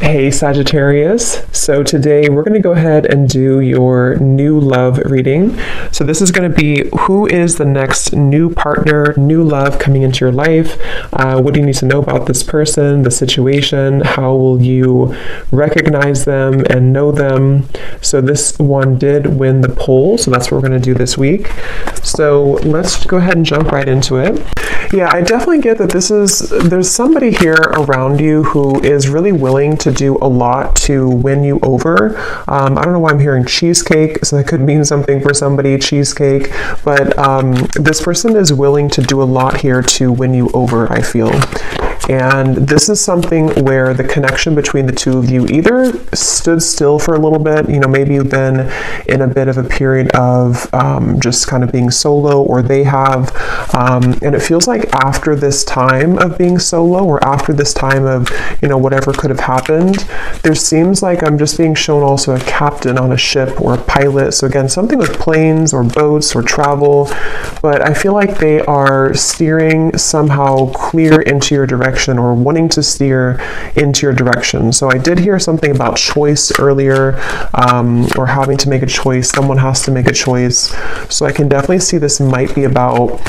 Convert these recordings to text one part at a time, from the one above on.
Hey Sagittarius, so today we're going to go ahead and do your new love reading. So this is going to be who is the next new partner, new love coming into your life. What do you need to know about this person, the situation? How will you recognize them and know them? So this one did win the poll, so that's what we're going to do this week. So let's go ahead and jump right into it. Yeah, I definitely get that there's somebody here around you who is really willing to do a lot to win you over. I don't know why I'm hearing cheesecake, so that could mean something for somebody, cheesecake, but this person is willing to do a lot here to win you over, I feel. And this is something where the connection between the two of you either stood still for a little bit, maybe you've been in a bit of a period of just kind of being solo, or they have, and it feels like after this time of being solo, or after this time of, whatever could have happened, there seems like I'm just being shown also a captain on a ship or a pilot. So again, something with planes or boats or travel, but I feel like they are steering somehow clear into your direction, or wanting to steer into your direction. So I did hear something about choice earlier, or having to make a choice. Someone has to make a choice. So I can definitely see this might be about,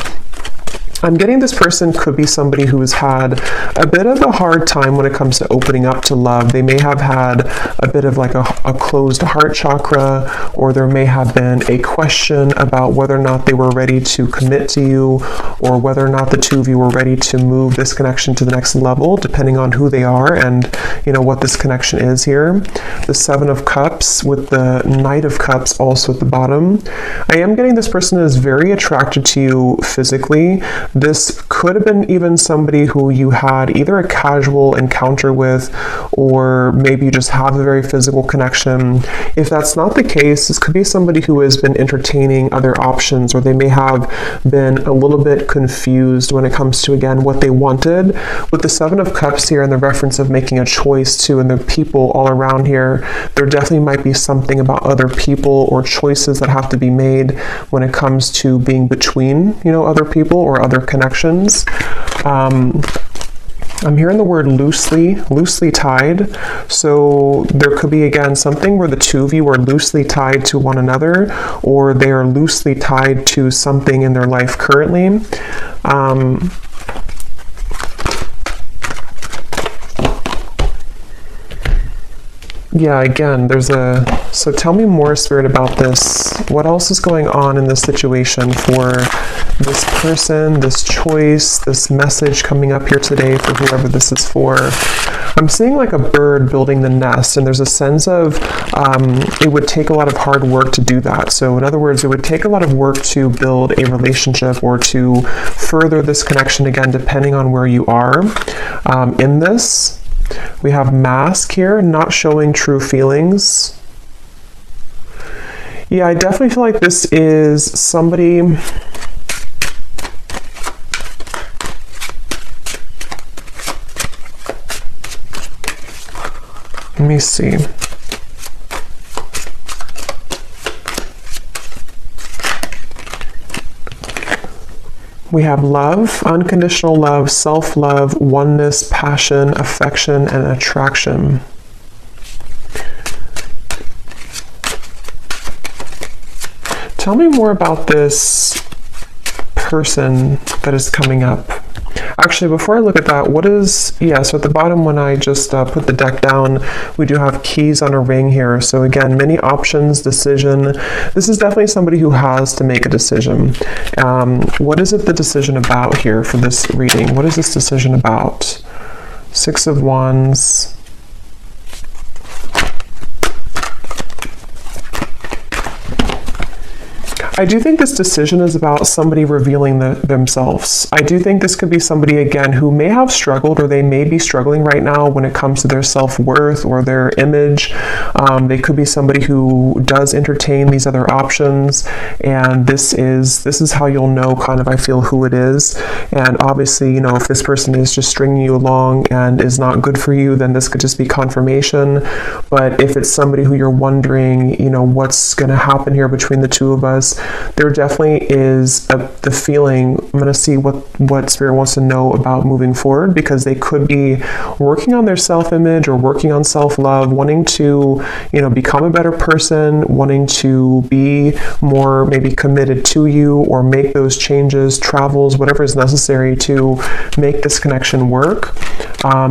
I'm getting this person could be somebody who has had a bit of a hard time when it comes to opening up to love. They may have had a bit of like a closed heart chakra, or there may have been a question about whether or not they were ready to commit to you, or whether or not the two of you were ready to move this connection to the next level, depending on who they are and what this connection is here. The Seven of Cups with the Knight of Cups also at the bottom. I am getting this person is very attracted to you physically. This could have been even somebody who you had either a casual encounter with, or maybe you just have a very physical connection. If that's not the case, this could be somebody who has been entertaining other options, or they may have been a little bit confused when it comes to, again, what they wanted. With the Seven of Cups here and the reference of making a choice too, and the people all around here, there definitely might be something about other people or choices that have to be made when it comes to being between, other people or other connections. I'm hearing the word loosely tied. So there could be, again, something where the two of you are loosely tied to one another, or they are loosely tied to something in their life currently. Yeah, again, so tell me more, Spirit, about this. What else is going on in this situation for this person, this choice, this message coming up here today for whoever this is for? I'm seeing like a bird building the nest, and there's a sense of it would take a lot of hard work to do that. So in other words, it would take a lot of work to build a relationship or to further this connection, again, depending on where you are in this. We have Mask here, not showing true feelings. Yeah, I definitely feel like this is somebody. Let me see. We have love, unconditional love, self-love, oneness, passion, affection, and attraction. Tell me more about this person that is coming up. Actually, before I look at that, so at the bottom when I just put the deck down, we do have keys on a ring here. So again, many options, decision. This is definitely somebody who has to make a decision. What is it the decision about here for this reading? What is this decision about? Six of Wands. I do think this decision is about somebody revealing themselves. I do think this could be somebody, again, who may have struggled, or they may be struggling right now when it comes to their self-worth or their image. They could be somebody who does entertain these other options, and this is how you'll know, kind of, I feel, who it is. And obviously, if this person is just stringing you along and is not good for you, then this could just be confirmation. But if it's somebody who you're wondering, what's going to happen here between the two of us, there definitely is the feeling. I'm going to see what Spirit wants to know about moving forward, because they could be working on their self-image or working on self-love, wanting to, become a better person, wanting to be more maybe committed to you, or make those changes, travels, whatever is necessary to make this connection work.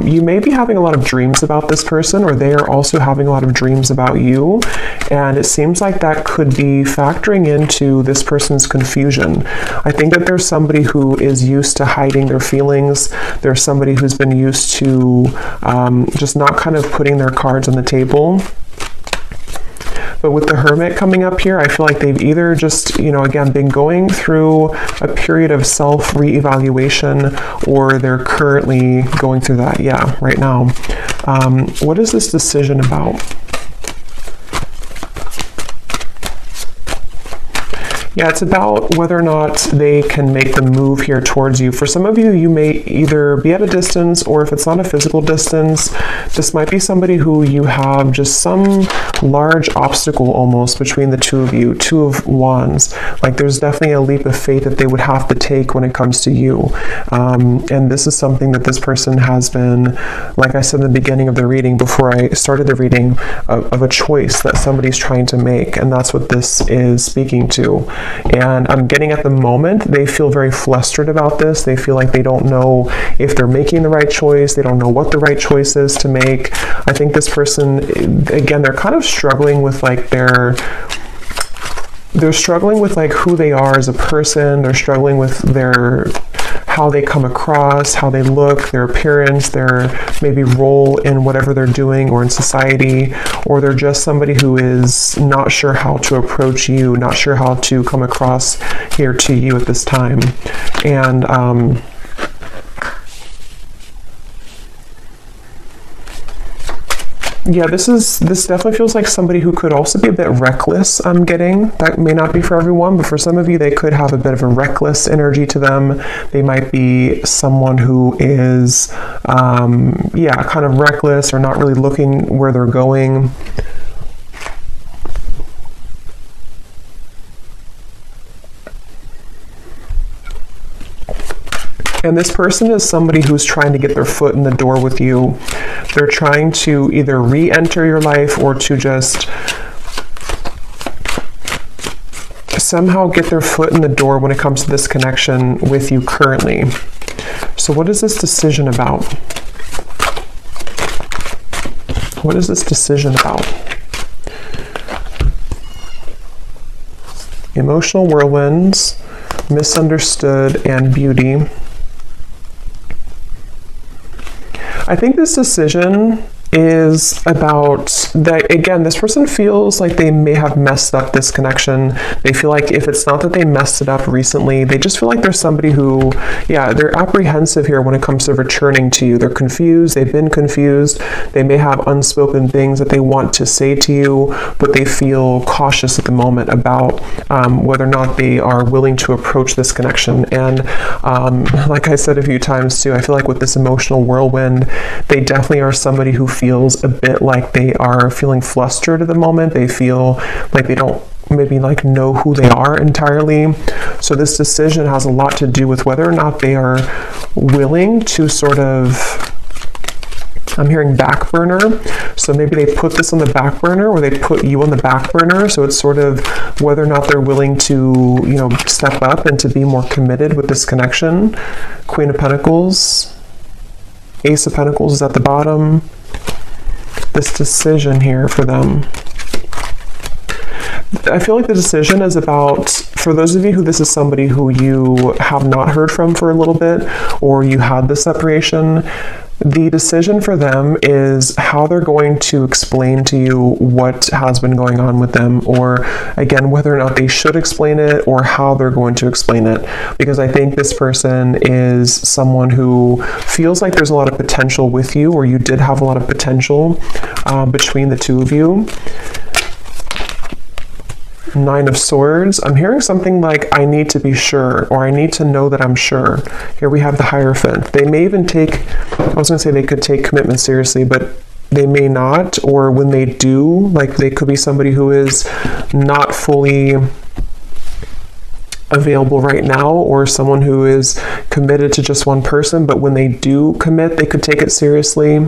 You may be having a lot of dreams about this person, or they are also having a lot of dreams about you. And it seems like that could be factoring into this person's confusion. I think that there's somebody who is used to hiding their feelings. There's somebody who's been used to just not kind of putting their cards on the table. But with the Hermit coming up here, I feel like they've either just, again, been going through a period of self-reevaluation, or they're currently going through that, right now. What is this decision about? Yeah, it's about whether or not they can make the move here towards you. For some of you, you may either be at a distance, or if it's not a physical distance, this might be somebody who you have just some large obstacle almost between the two of you, Two of Wands. Like there's definitely a leap of faith that they would have to take when it comes to you. And this is something that this person has been, like I said in the beginning of the reading, before I started the reading, of a choice that somebody's trying to make. And that's what this is speaking to. And I'm getting at the moment, they feel very flustered about this. They feel like they don't know if they're making the right choice. They don't know what the right choice is to make. I think this person, again, they're kind of struggling with like they're struggling with like who they are as a person. They're struggling with how they come across, how they look, their appearance, their maybe role in whatever they're doing or in society, or they're just somebody who is not sure how to approach you, not sure how to come across here to you at this time. And yeah, this definitely feels like somebody who could also be a bit reckless, I'm getting. That may not be for everyone, but for some of you, they could have a bit of a reckless energy to them. They might be someone who is, kind of reckless, or not really looking where they're going. And this person is somebody who's trying to get their foot in the door with you. They're trying to either re-enter your life, or to just somehow get their foot in the door when it comes to this connection with you currently. So what is this decision about? What is this decision about? Emotional whirlwinds, misunderstood, and beauty. I think this decision is about that, again, this person feels like they may have messed up this connection. They feel like if it's not that they messed it up recently, they just feel like there's somebody who, they're apprehensive here when it comes to returning to you. They're confused. They've been confused. They may have unspoken things that they want to say to you, but they feel cautious at the moment about whether or not they are willing to approach this connection. And like I said a few times too, I feel like with this emotional whirlwind, they definitely are somebody who feels a bit like they are feeling flustered at the moment. They feel like they don't maybe like know who they are entirely. So this decision has a lot to do with whether or not they are willing to sort of, I'm hearing back burner. So maybe they put this on the back burner, or they put you on the back burner. So it's sort of whether or not they're willing to, step up and to be more committed with this connection. Queen of Pentacles, Ace of Pentacles is at the bottom. This decision here for them. I feel like the decision is about, for those of you who this is somebody who you have not heard from for a little bit, or you had this separation, the decision for them is how they're going to explain to you what has been going on with them, or again, whether or not they should explain it, or how they're going to explain it. Because I think this person is someone who feels like there's a lot of potential with you, or you did have a lot of potential between the two of you. Nine of Swords. I'm hearing something like, I need to be sure, or I need to know that I'm sure. Here we have the Hierophant. They may even take, I was going to say they could take commitment seriously, but they may not, or when they do, like they could be somebody who is not fully available right now, or someone who is committed to just one person, but when they do commit, they could take it seriously.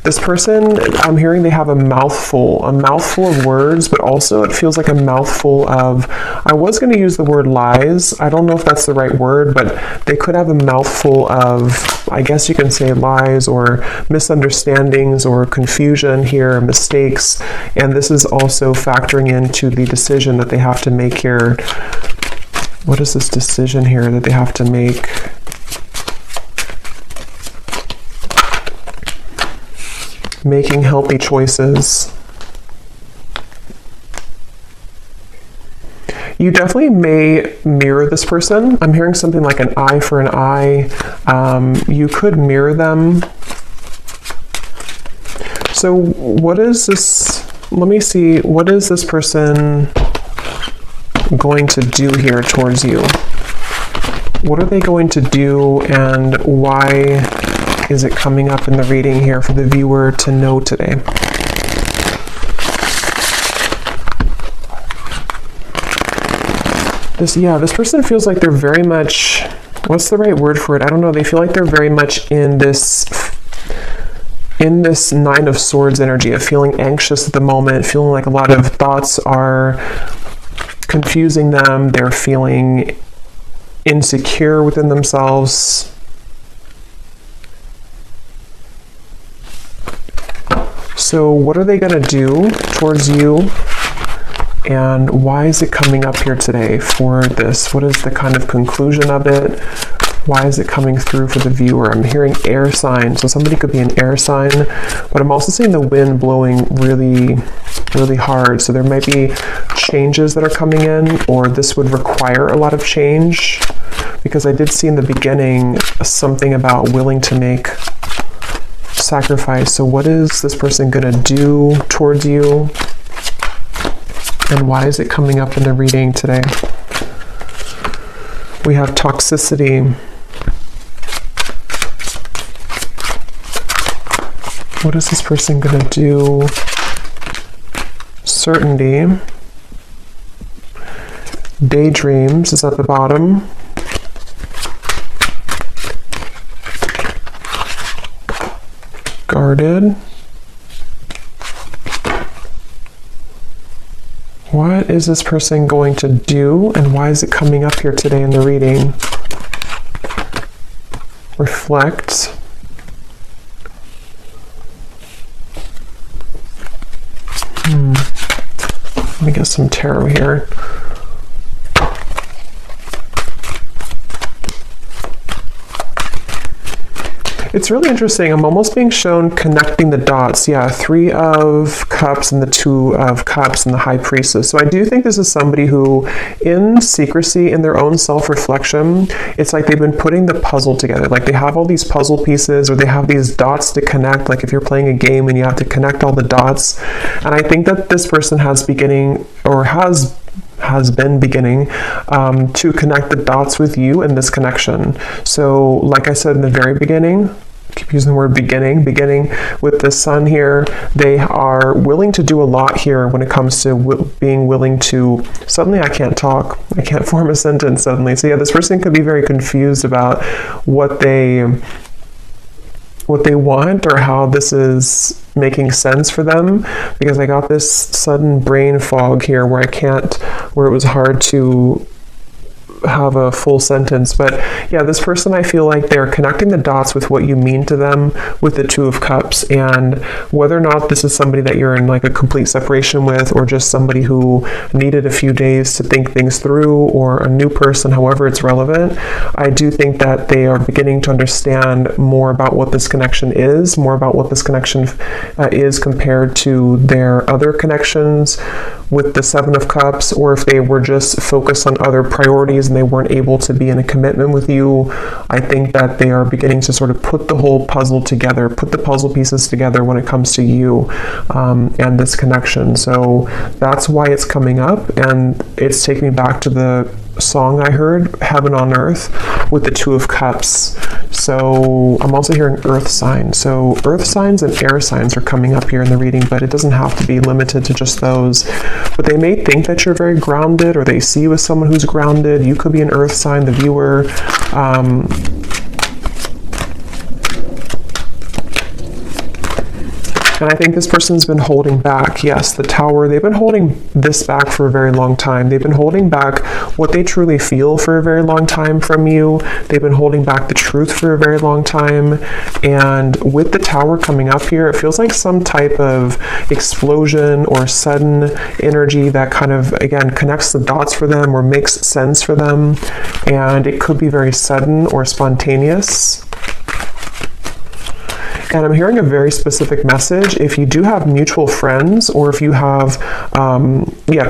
This person, I'm hearing they have a mouthful of words, but also it feels like a mouthful of, I was going to use the word lies. I don't know if that's the right word, but they could have a mouthful of, I guess you can say lies or misunderstandings or confusion here, mistakes. And this is also factoring into the decision that they have to make here. What is this decision here that they have to make? Making healthy choices. You definitely may mirror this person. I'm hearing something like an eye for an eye. You could mirror them. So what is this? Let me see. What is this person going to do here towards you? What are they going to do, and why is it coming up in the reading here for the viewer to know today? This person feels like they're very much, what's the right word for it? I don't know. They feel like they're very much in this Nine of Swords energy of feeling anxious at the moment, feeling like a lot of thoughts are confusing them. They're feeling insecure within themselves. So what are they going to do towards you, and why is it coming up here today for this? What is the kind of conclusion of it? Why is it coming through for the viewer? I'm hearing air sign, so somebody could be an air sign, but I'm also seeing the wind blowing really, really hard. So there might be changes that are coming in, or this would require a lot of change, because I did see in the beginning something about willing to make sacrifice. So what is this person going to do towards you, and why is it coming up in the reading today? We have toxicity. What is this person going to do? Certainty. Daydreams is at the bottom. Guarded. What is this person going to do, and why is it coming up here today in the reading? Reflect. Let me get some tarot here. It's really interesting. I'm almost being shown connecting the dots. Yeah, 3 of Cups and the 2 of Cups and the High Priestess. So I do think this is somebody who, in secrecy, in their own self-reflection, it's like they've been putting the puzzle together. Like they have all these puzzle pieces, or they have these dots to connect. Like if you're playing a game and you have to connect all the dots. And I think that this person has beginning, or has been beginning to connect the dots with you in this connection. So like I said in the very beginning, keep using the word beginning with the sun here, they are willing to do a lot here when it comes to being willing to, suddenly I can't talk, I can't form a sentence suddenly. So yeah, this person could be very confused about what they want, or how this is making sense for them, because I got this sudden brain fog here where it was hard to have a full sentence. But yeah, this person, I feel like they're connecting the dots with what you mean to them with the 2 of Cups, and whether or not this is somebody that you're in like a complete separation with, or just somebody who needed a few days to think things through, or a new person, however it's relevant, I do think that they are beginning to understand more about what this connection is, more about what this connection is compared to their other connections with the 7 of Cups, or if they were just focused on other priorities and they weren't able to be in a commitment with you. I think that they are beginning to sort of put the whole puzzle together, put the puzzle pieces together when it comes to you and this connection. So that's why it's coming up, and it's taking me back to the song I heard, Heaven on Earth, with the Two of Cups. So I'm also hearing earth signs. So earth signs and air signs are coming up here in the reading, but it doesn't have to be limited to just those. But they may think that you're very grounded, or they see you as someone who's grounded. You could be an earth sign, the viewer. And I think this person's been holding back. Yes, the Tower, they've been holding this back for a very long time. They've been holding back what they truly feel for a very long time from you. They've been holding back the truth for a very long time. And with the Tower coming up here, it feels like some type of explosion or sudden energy that kind of, again, connects the dots for them or makes sense for them. And it could be very sudden or spontaneous. And I'm hearing a very specific message. If you do have mutual friends, or if you have,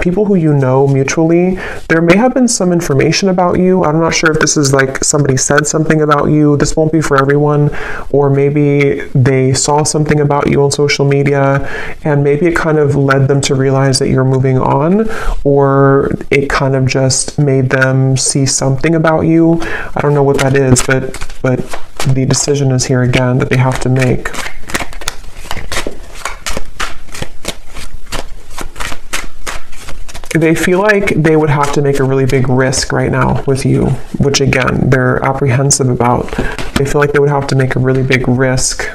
people who you know mutually, there may have been some information about you. I'm not sure if this is like somebody said something about you. This won't be for everyone. Or maybe they saw something about you on social media, and maybe it kind of led them to realize that you're moving on, or it kind of just made them see something about you. I don't know what that is, but the decision is here again that they have to make. They feel like they would have to make a really big risk right now with you, which again, they're apprehensive about. They feel like they would have to make a really big risk.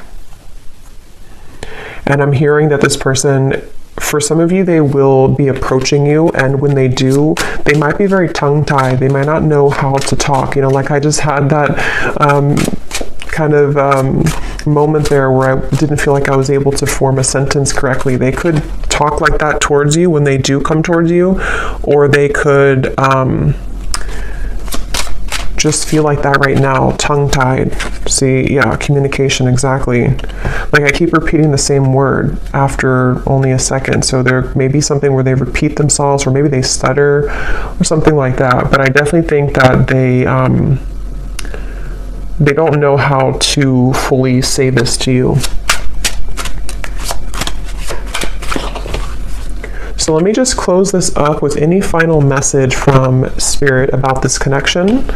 And I'm hearing that this person, for some of you, they will be approaching you, and when they do, they might be very tongue-tied. They might not know how to talk. You know, like I just had that moment there where I didn't feel like I was able to form a sentence correctly. They could talk like that towards you when they do come towards you, or they could just feel like that right now, tongue-tied. See, yeah, communication, exactly. Like I keep repeating the same word after only a second, so there may be something where they repeat themselves, or maybe they stutter or something like that. But I definitely think that they don't know how to fully say this to you. So let me just close this up with any final message from Spirit about this connection,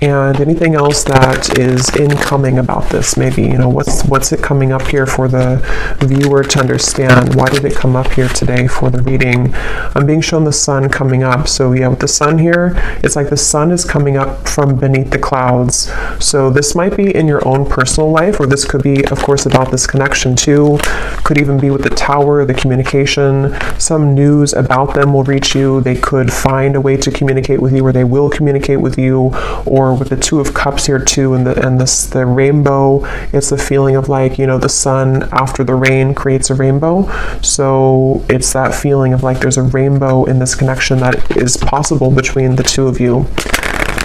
and anything else that is incoming about this. Maybe, you know, what's it coming up here for the viewer to understand? Why did it come up here today for the reading? I'm being shown the sun coming up. So yeah, with the sun here, it's like the sun is coming up from beneath the clouds. So this might be in your own personal life, or this could be, of course, about this connection too. Could even be with the Tower, the communication. Some news about them will reach you. They could find a way to communicate with you, or they will communicate with you. Or with the Two of Cups here too, and the rainbow, it's the feeling of like, you know, the sun after the rain creates a rainbow. So it's that feeling of like there's a rainbow in this connection that is possible between the two of you.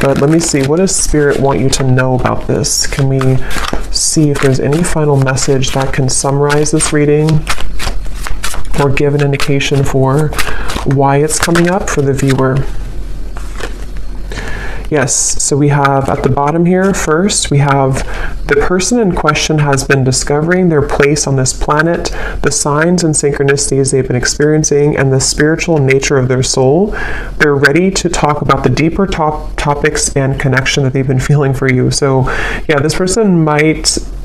But let me see, what does Spirit want you to know about this? Can we see if there's any final message that can summarize this reading, or give an indication for why it's coming up for the viewer? Yes, so we have at the bottom here, first, we have the person in question has been discovering their place on this planet, the signs and synchronicities they've been experiencing, and the spiritual nature of their soul. They're ready to talk about the deeper topics and connection that they've been feeling for you. So yeah, this person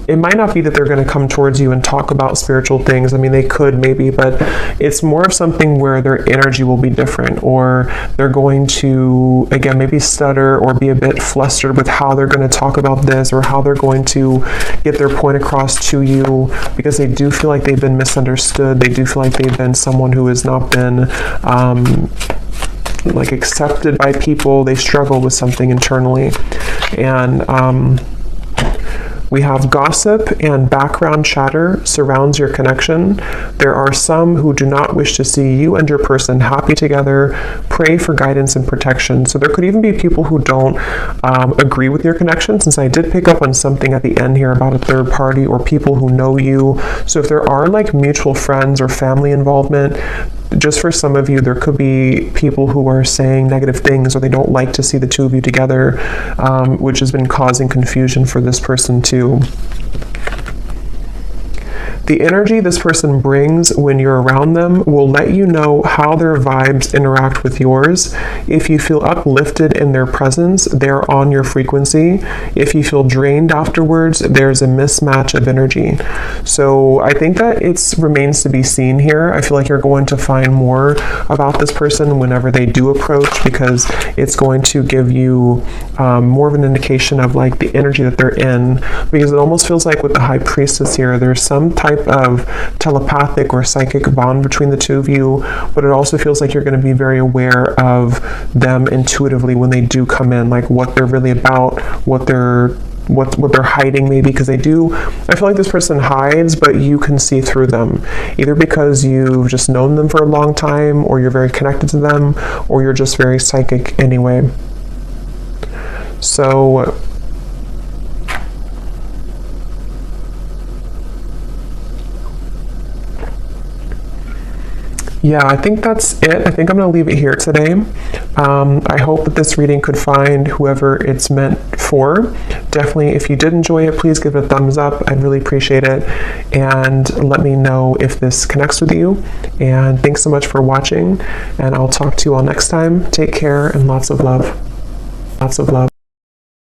it might not be that they're going to come towards you and talk about spiritual things. I mean, they could maybe, but it's more of something where their energy will be different, or they're going to, again, maybe stutter or be a bit flustered with how they're going to talk about this, or how they're going to get their point across to you, because they do feel like they've been misunderstood. They do feel like they've been someone who has not been like accepted by people. They struggle with something internally. And we have gossip and background chatter surrounds your connection. There are some who do not wish to see you and your person happy together. Pray for guidance and protection. So there could even be people who don't agree with your connection, since I did pick up on something at the end here about a third party or people who know you. So if there are like mutual friends or family involvement, just for some of you, there could be people who are saying negative things, or they don't like to see the two of you together, which has been causing confusion for this person too. The energy this person brings when you're around them will let you know how their vibes interact with yours. If you feel uplifted in their presence, they're on your frequency. If you feel drained afterwards, there's a mismatch of energy. So I think that it remains to be seen here. I feel like you're going to find more about this person whenever they do approach, because it's going to give you more of an indication of like the energy that they're in, because it almost feels like with the High Priestess here, there's some type of telepathic or psychic bond between the two of you, but it also feels like you're going to be very aware of them intuitively when they do come in, like what they're really about, what they're hiding maybe, because I feel like this person hides, but you can see through them, either because you've just known them for a long time, or you're very connected to them, or you're just very psychic anyway. So yeah, I think that's it. I think I'm going to leave it here today. I hope that this reading could find whoever it's meant for. Definitely, if you did enjoy it, please give it a thumbs up. I'd really appreciate it. And let me know if this connects with you. And thanks so much for watching. And I'll talk to you all next time. Take care and lots of love. Lots of love.